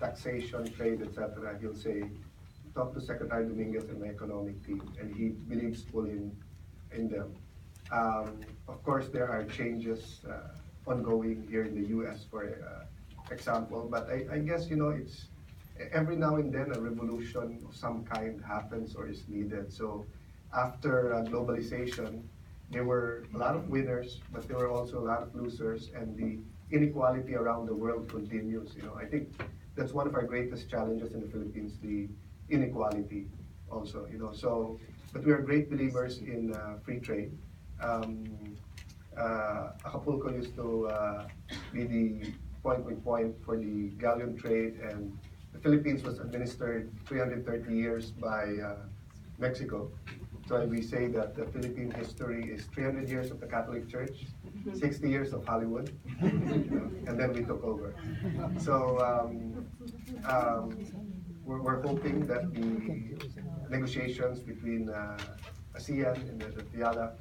taxation, trade, etc., he'll say, talk to Secretary Dominguez and my economic team, and he believes fully in them. Of course, there are changes ongoing here in the U.S., for example, but I guess, it's every now and then a revolution of some kind happens or is needed. So after globalization, there were a lot of winners, but there were also a lot of losers, and the inequality around the world continues. I think that's one of our greatest challenges in the Philippines, the inequality also. So, but we are great believers in free trade. Acapulco used to be the point for the galleon trade, and the Philippines was administered 330 years by Mexico. So we say that the Philippine history is 300 years of the Catholic Church, 60 years of Hollywood, and then we took over. So we're hoping that the negotiations between ASEAN and the TIALAC,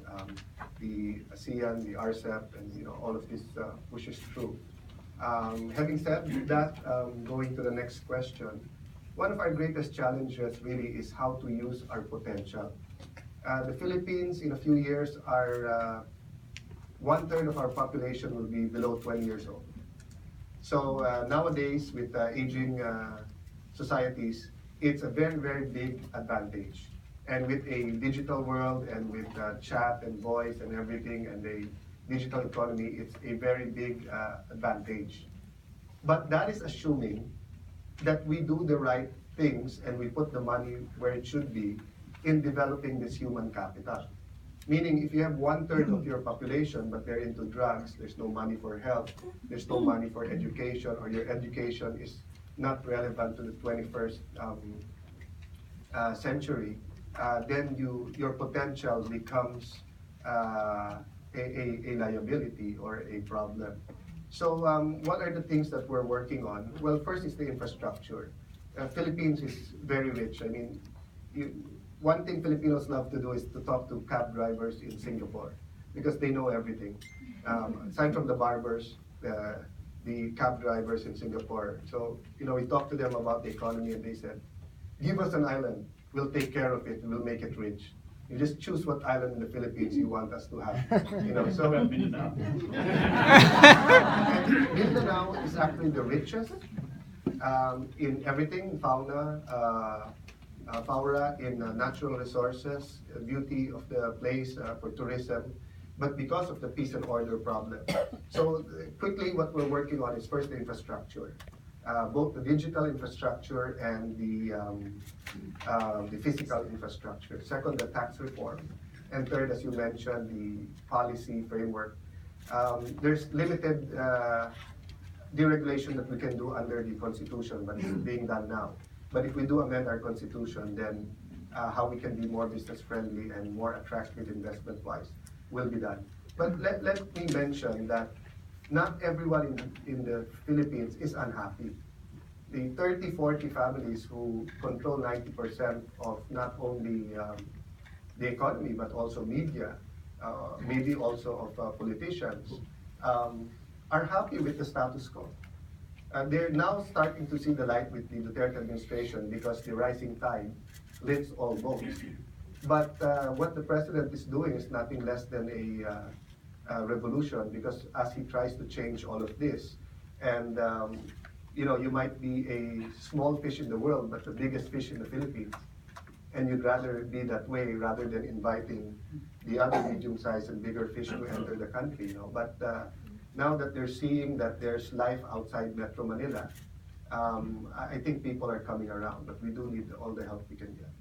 the ASEAN, the RCEP, and all of this pushes through. Having said that, going to the next question, one of our greatest challenges really is how to use our potential. The Philippines, in a few years, are 1/3 of our population will be below 20 years old. So nowadays, with aging societies, it's a very, very big advantage. And with a digital world and with chat and voice and everything and the digital economy, it's a very big advantage. But that is assuming that we do the right things and we put the money where it should be in developing this human capital. Meaning, if you have 1/3 of your population, but they're into drugs, there's no money for health, there's no money for education, or your education is not relevant to the 21st century, then your potential becomes a liability or a problem. So what are the things that we're working on? Well, first is the infrastructure. Philippines is very rich. I mean, one thing Filipinos love to do is to talk to cab drivers in Singapore because they know everything. Aside from the barbers, the cab drivers in Singapore. So, we talked to them about the economy and they said, give us an island, we'll take care of it, we'll make it rich. You just choose what island in the Philippines you want us to have. So Mindanao is actually the richest in everything, fauna, flora, in natural resources, beauty of the place for tourism, but because of the peace and order problem. So quickly, what we're working on is first the infrastructure, both the digital infrastructure and the physical infrastructure. Second, the tax reform. And third, as you mentioned, the policy framework. There's limited deregulation that we can do under the Constitution, but it's being done now. But if we do amend our Constitution, then how we can be more business-friendly and more attractive investment-wise will be done. But let me mention that not everyone in the Philippines is unhappy. The 30, 40 families who control 90% of not only the economy, but also media, maybe also of politicians, are happy with the status quo. They're now starting to see the light with the Duterte administration because the rising tide lifts all boats. But what the president is doing is nothing less than a revolution, because as he tries to change all of this, and you might be a small fish in the world, but the biggest fish in the Philippines, and you'd rather be that way rather than inviting the other medium-sized and bigger fish to enter the country. But now that they're seeing that there's life outside Metro Manila, I think people are coming around, but we do need all the help we can get.